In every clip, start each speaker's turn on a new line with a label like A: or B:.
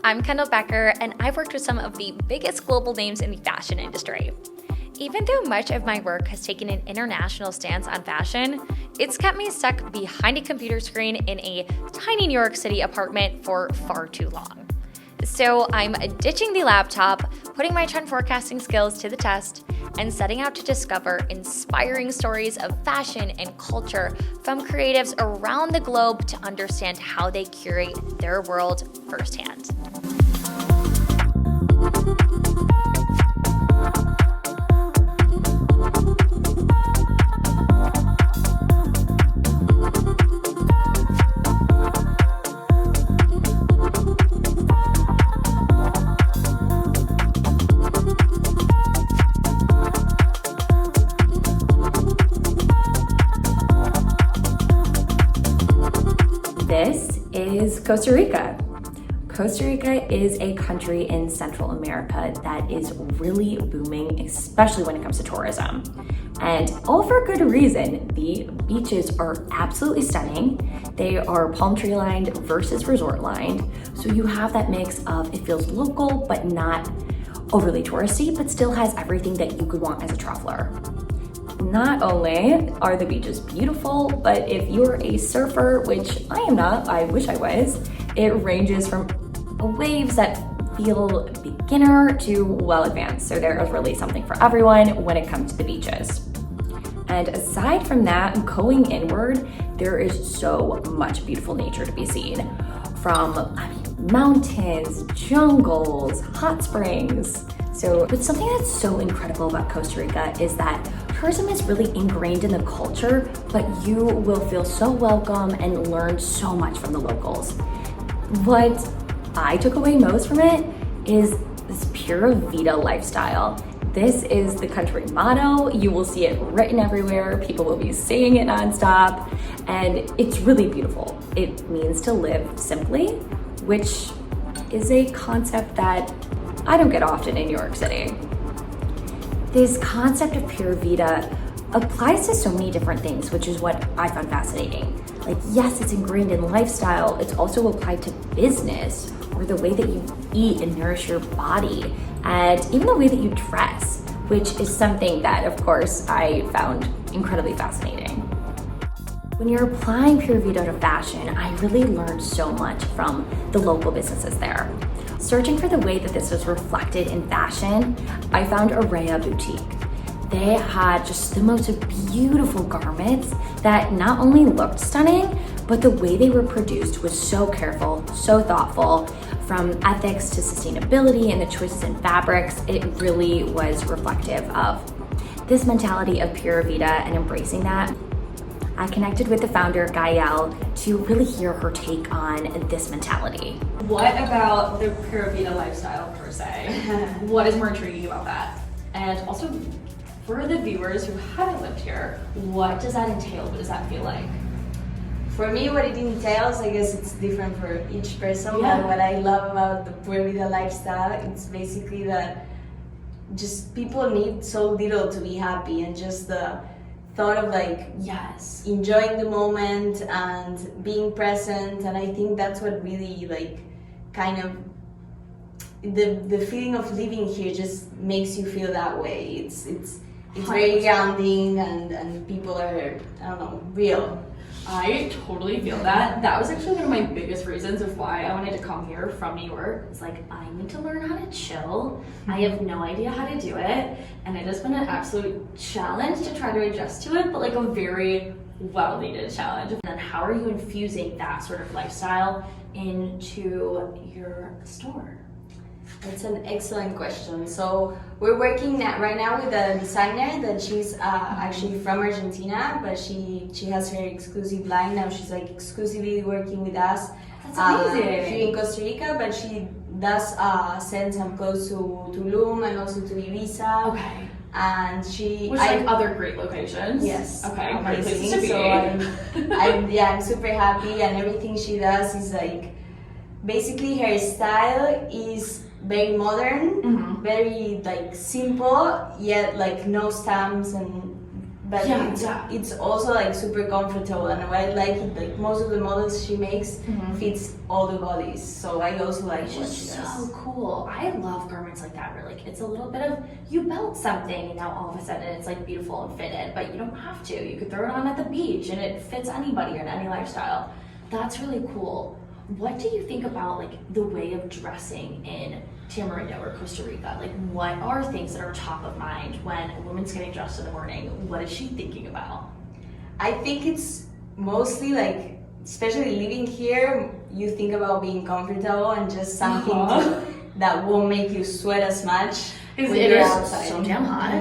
A: I'm Kendall Becker, and I've worked with some of the biggest global names in the fashion industry. Even though much of my work has taken an international stance on fashion, it's kept me stuck behind a computer screen in a tiny New York City apartment for far too long. So I'm ditching the laptop, putting my trend forecasting skills to the test, and setting out to discover inspiring stories of fashion and culture from creatives around the globe to understand how they curate their world firsthand.
B: This is Costa Rica. Costa Rica is a country in Central America that is really booming, especially when it comes to tourism. And all for good reason. The beaches are absolutely stunning. They are palm tree lined versus resort lined. So you have that mix of it feels local, but not overly touristy, but still has everything that you could want as a traveler. Not only are the beaches beautiful, but if you're a surfer, which I am not, I wish I was, it ranges from waves that feel beginner to well advanced. So there is really something for everyone when it comes to the beaches. And aside from that, going inward, there is so much beautiful nature to be seen. From mountains, jungles, hot springs. But something that's so incredible about Costa Rica is that tourism is really ingrained in the culture, but you will feel so welcome and learn so much from the locals. What I took away most from it is this Pura Vida lifestyle. This is the country motto. You will see it written everywhere. People will be saying it nonstop, and it's really beautiful. It means to live simply, which is a concept that I don't get often in New York City. This concept of Pura Vida applies to so many different things, which is what I found fascinating. Like, yes, it's ingrained in lifestyle. It's also applied to business or the way that you eat and nourish your body, and even the way that you dress, which is something that, of course, I found incredibly fascinating. When you're applying Pura Vida to fashion, I really learned so much from the local businesses there. Searching for the way that this was reflected in fashion, I found Araya Boutique. They had just the most beautiful garments that not only looked stunning, but the way they were produced was so careful, so thoughtful. From ethics to sustainability and the choices in fabrics, it really was reflective of this mentality of Pura Vida and embracing that. I connected with the founder, Gael, to really hear her take on this mentality.
C: What about the Pura Vida lifestyle per se? What is more intriguing about that? And also, for the viewers who haven't lived here, what does that entail? What does that feel like?
D: For me, what it entails, I guess it's different for each person, but what I love about the Pura Vida lifestyle, it's basically that just people need so little to be happy, and just the thought of enjoying the moment and being present. And I think that's what really kind of the feeling of living here just makes you feel that way. It's very grounding, and people are, I don't know, real.
C: I totally feel that. That was actually one of my biggest reasons of why I wanted to come here from New York. It's like, I need to learn how to chill. I have no idea how to do it. And it has been an absolute challenge to try to adjust to it, but like a very well-needed challenge. And then how are you infusing that sort of lifestyle into your store?
D: That's an excellent question. So we're working right now with a designer that she's actually from Argentina, but she has her exclusive line now. She's exclusively working with us.
C: That's amazing.
D: Here in Costa Rica, but she does send some clothes to Tulum and also to Ibiza.
C: Okay.
D: And she
C: other great locations.
D: Yes.
C: Okay.
D: Amazing.
C: Great places to be.
D: So I'm super happy, and everything she does is basically her style is very modern, very simple, yet no stamps, and but it's also like super comfortable, and what I like it, like most of the models she makes fits all the bodies, so I also like what she does.
C: So cool. I love garments like that where like it's a little bit of, you built something and now all of a sudden it's like beautiful and fitted, but you don't have to. You could throw it on at the beach and it fits anybody in any lifestyle. That's really cool. What do you think about like the way of dressing in Tamarindo or Costa Rica? Like, what are things that are top of mind when a woman's getting dressed in the morning? What is she thinking about?
D: I think it's mostly like, especially living here, you think about being comfortable and just something that won't make you sweat as much.
C: It is so damn hot.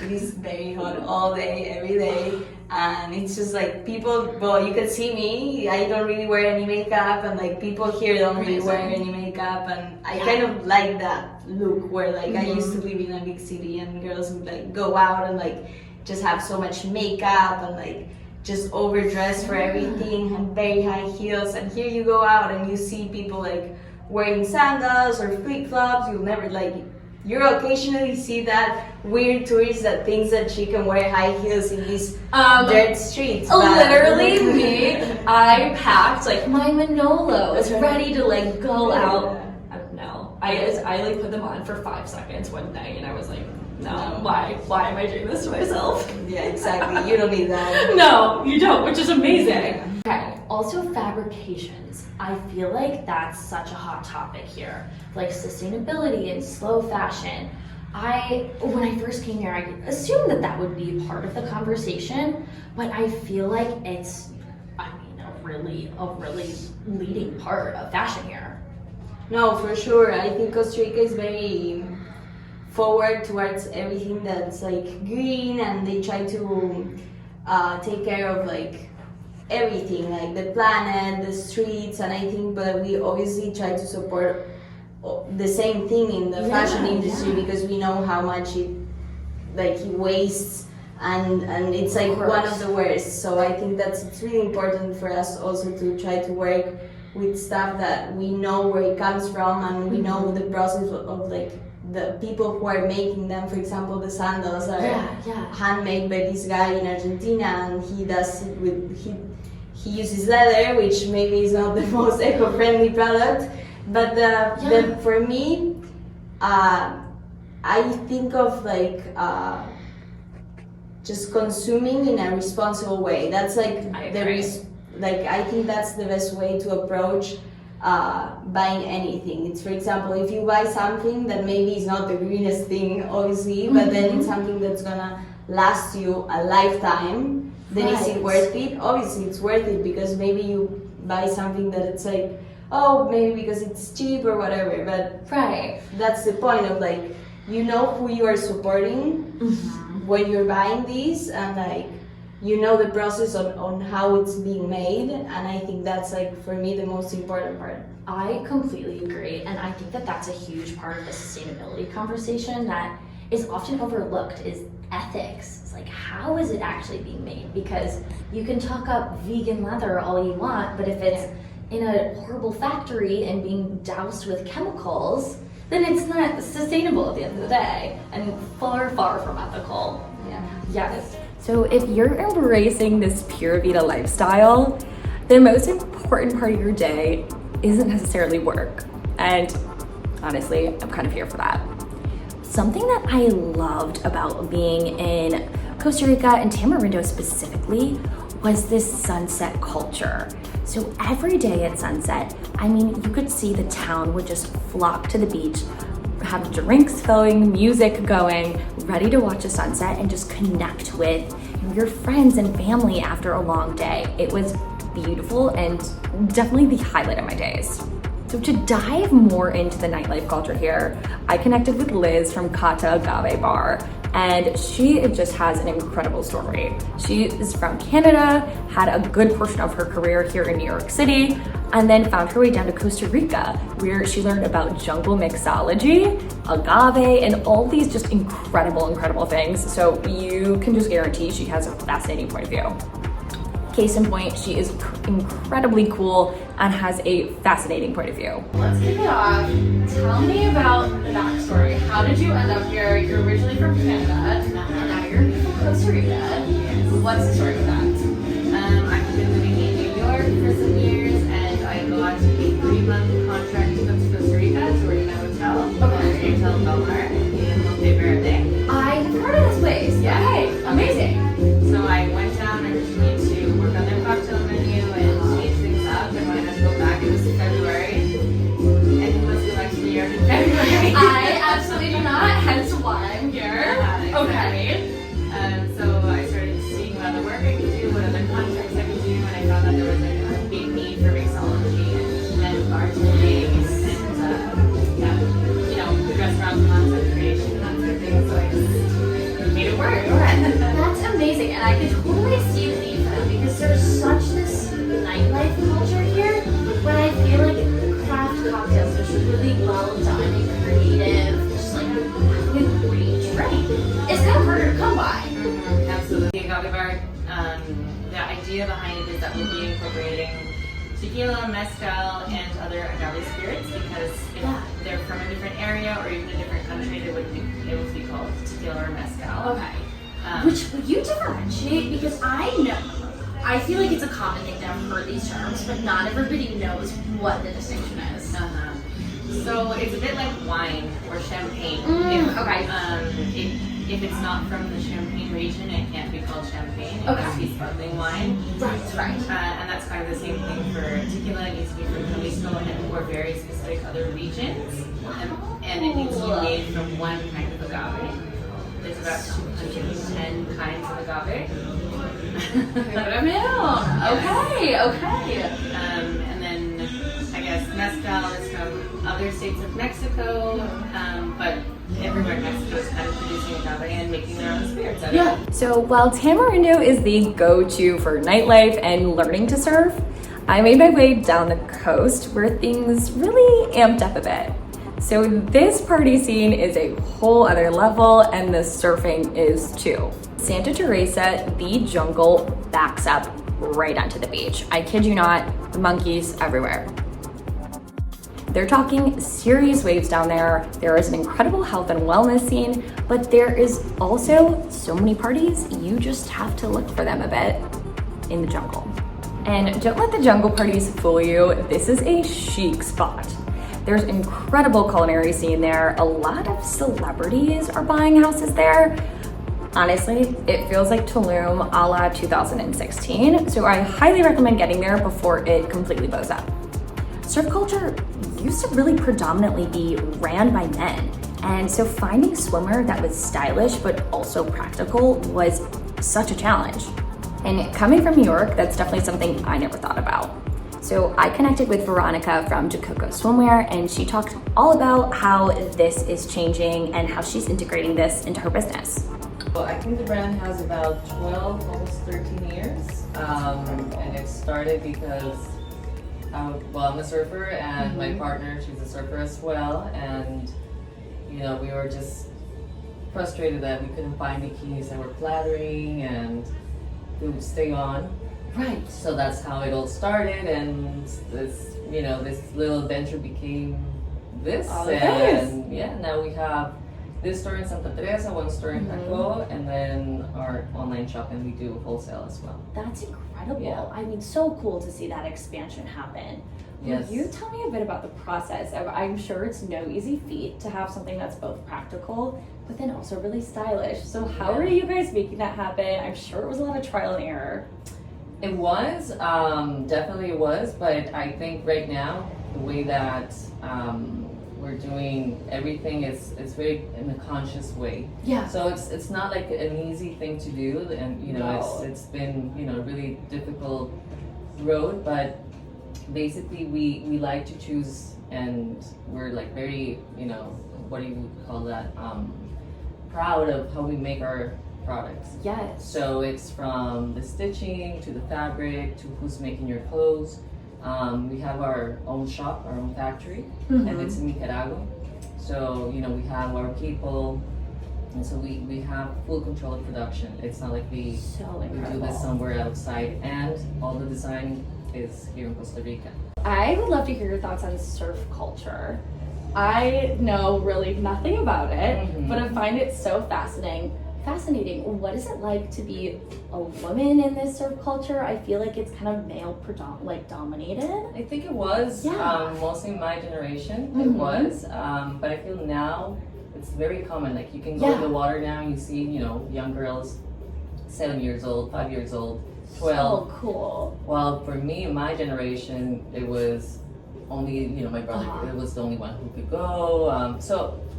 D: It is very hot all day, every day. And it's just like people, well, you can see me, I don't really wear any makeup, and like people here don't really wear any makeup, and I kind of like that look where like I used to live in a big city and girls would like go out and like just have so much makeup and like just overdressed for everything and very high heels, and here you go out and you see people like wearing sandals or flip-flops. You'll never like, you occasionally see that weird tourist that thinks that she can wear high heels in these dirt streets.
C: Literally me, I packed like my Manolos ready to like go out. No, I like put them on for 5 seconds one day and I was like, no, why am I doing this to myself?
D: Yeah, exactly, you don't need that.
C: No, you don't, which is amazing. Okay, also fabrications. I feel like that's such a hot topic here. Like sustainability and slow fashion. When I first came here, I assumed that would be part of the conversation, but I feel like it's, a really leading part of fashion here.
D: No, for sure. I think Costa Rica is very forward towards everything that's like green, and they try to take care of like everything, like the planet, the streets, and I think, but we obviously try to support the same thing in the fashion industry because we know how much it wastes, and it's like one of the worst. So I think it's really important for us also to try to work with stuff that we know where it comes from, and we know the process of like the people who are making them. For example, the sandals are handmade by this guy in Argentina, and he does it with he uses leather, which maybe is not the most eco-friendly product, but for me, I think of like just consuming in a responsible way. That's like I think that's the best way to approach buying anything. It's, for example, if you buy something that maybe is not the greenest thing, obviously, but then it's something that's gonna last you a lifetime, then is it worth it? Obviously it's worth it, because maybe you buy something that it's like, oh, maybe because it's cheap or whatever, but that's the point of like, you know who you are supporting when you're buying these, and like, you know the process on how it's being made, and I think that's like, for me, the most important part.
C: I completely agree, and I think that's a huge part of the sustainability conversation that is often overlooked, is ethics. It's like, how is it actually being made? Because you can talk up vegan leather all you want, but if it's in a horrible factory and being doused with chemicals, then it's not sustainable at the end of the day, and far, far from ethical. Yes.
B: So if you're embracing this Pura Vida lifestyle, the most important part of your day isn't necessarily work. And honestly, I'm kind of here for that. Something that I loved about being in Costa Rica and Tamarindo specifically was this sunset culture. So every day at sunset, you could see the town would just flock to the beach, have drinks going, music going, ready to watch a sunset and just connect with your friends and family after a long day. It was beautiful and definitely the highlight of my days. So to dive more into the nightlife culture here, I connected with Liz from Costa Agave Bar, and she just has an incredible story. She is from Canada, had a good portion of her career here in New York City, and then found her way down to Costa Rica, where she learned about jungle mixology, agave, and all these just incredible things. So you can just guarantee she has a fascinating point of view. Case in point, she is incredibly cool and has a fascinating point of view.
C: Let's kick it off. Tell me about the backstory. How did you end up here? You're originally from Canada, and now you're from Costa Rica.
A: what's the story with that?
E: I've been living in New York for some years, and I got a 3-month contract to come to Costa Rica to work in a hotel.
A: Okay.
E: Hotel Belmar in Monte Verde.
A: I've heard of this place.
E: Yeah.
A: Okay, amazing.
E: So I went down originally to work on their cocktail menu and change things up, and when I had to go back, it was February. And who wants to go back to New York in February?
A: I absolutely do not, hence why I'm here.
E: Yeah,
A: Okay.
E: So I started seeing what other work I could do, what other contracts I could do, and I found that there was a big need for mixology and bartending and restaurant concept creation, that sort of thing. So I just made it work.
A: That's amazing, and I can totally see the need for that because there's such this nightlife culture here, but I feel like craft cocktails are just really well done and creative, just like having a great drink. It's kind of harder to come by.
E: Absolutely. The agave bar, the idea behind it is that we'll be incorporating tequila, mezcal, and other agave spirits because if they're from a different area or even a different country, they wouldn't be able to be called tequila or mezcal.
A: Okay. Which will you differentiate? Because I feel like it's a common thing that I've heard these terms, but not everybody knows what the distinction is.
E: So it's a bit like wine or champagne.
A: Okay.
E: If it's not from the Champagne region, it can't be called champagne. It
A: Okay.
E: must be sparkling wine.
A: Right.
E: And that's kind of the same thing for tequila. It needs to be from Jalisco and or very specific other regions. And it needs to be made from one kind of agave. There's about 210 kinds of agave.
A: Okay.
E: And then I guess mezcal is from other states of Mexico, but everywhere in Mexico is kind of producing agave and making their own spirits out of it.
B: So while Tamarindo is the go-to for nightlife and learning to surf, I made my way down the coast where things really amped up a bit. So this party scene is a whole other level and the surfing is too. Santa Teresa, the jungle backs up right onto the beach. I kid you not, monkeys everywhere. They're talking serious waves down there. There is an incredible health and wellness scene, but there is also so many parties, you just have to look for them a bit in the jungle. And don't let the jungle parties fool you. This is a chic spot. There's incredible culinary scene there. A lot of celebrities are buying houses there. Honestly, it feels like Tulum a la 2016, so I highly recommend getting there before it completely blows up. Surf culture used to really predominantly be ran by men, and so finding a swimmer that was stylish but also practical was such a challenge. And coming from New York, that's definitely something I never thought about. So I connected with Veronica from Jacoco Swimwear, and she talked all about how this is changing and how she's integrating this into her business.
F: Well, I think the brand has about 12, almost 13 years. And it started because I'm a surfer and my partner, she's a surfer as well. And, we were just frustrated that we couldn't find bikinis that were flattering and we would stay on.
A: Right.
F: So that's how it all started, and this, this little adventure became this. Now we have this store in Santa Teresa, one store in Taco, and then our online shop, and we do wholesale as well.
A: That's incredible.
F: Yeah.
A: I mean, so cool to see that expansion happen.
F: Yes.
B: Will you tell me a bit about the process? I'm sure it's no easy feat to have something that's both practical, but then also really stylish. So how are you guys making that happen? I'm sure it was a lot of trial and error.
F: It was, definitely it was, but I think right now, the way that we're doing everything is very in a conscious way.
A: Yeah.
F: So it's not like an easy thing to do, and
B: No.
F: it's been a really difficult road, but basically we like to choose, and we're like very what do you call that, proud of how we make our products.
B: Yes.
F: So it's from the stitching to the fabric to who's making your clothes. We have our own shop, our own factory, and it's in Nicaragua. So we have our people, and so we have full control of production. It's not like we do this somewhere outside, and all the design is here in Costa Rica.
B: I would love to hear your thoughts on surf culture. I know really nothing about it, but I find it so fascinating.
G: Fascinating. What is it like to be a woman in this surf culture? I feel like it's kind of male dominated.
F: I think it was mostly my generation. It was, but I feel now it's very common. Like you can go in the water now and you see, you know, young girls, 7 years old, 5 years old, 12.
G: So cool.
F: Well, for me, my generation, it was only, you know, my brother. It was the only one who could go.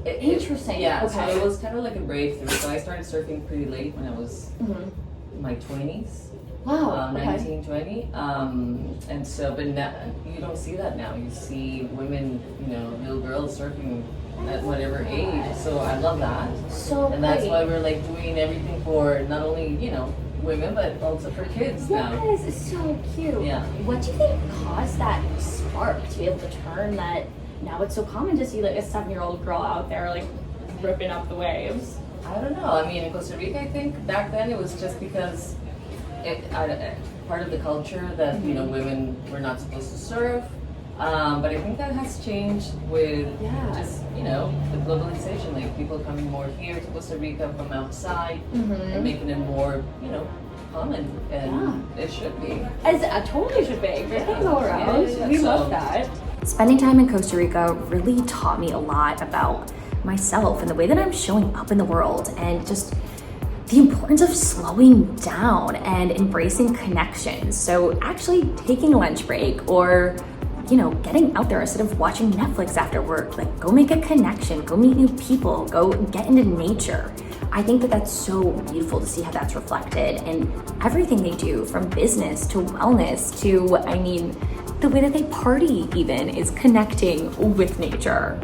G: Interesting.
F: Yeah.
G: Okay.
F: So it was kind of like a breakthrough. So I started surfing pretty late when I was in my 20s.
G: Wow.
F: 19, 20. And so, but now, you don't see that now. You see women, you know, little girls surfing at whatever age. So I love that.
G: So
F: and that's why we're like doing everything for not only, you know, women, but also for kids now.
G: Yes, it's so cute.
F: Yeah.
G: What do you think caused that spark to be able to turn that? Now it's so common to see like a 7-year-old girl out there like ripping up the waves.
F: I don't know. I mean, in Costa Rica, I think back then it was just because part of the culture that, you know, women were not supposed to surf. But I think that has changed with just, you know, the globalization, like people coming more here to Costa Rica from outside and making it more, you know, common, and it should be.
G: As it totally should be. Everything's all around. We love that.
B: Spending time in Costa Rica really taught me a lot about myself and the way that I'm showing up in the world, and just the importance of slowing down and embracing connections. So actually taking a lunch break, or, you know, getting out there instead of watching Netflix after work. Like, go make a connection, go meet new people, go get into nature. I think that that's so beautiful to see how that's reflected in everything they do, from business to wellness to, I mean, the way that they party even is connecting with nature.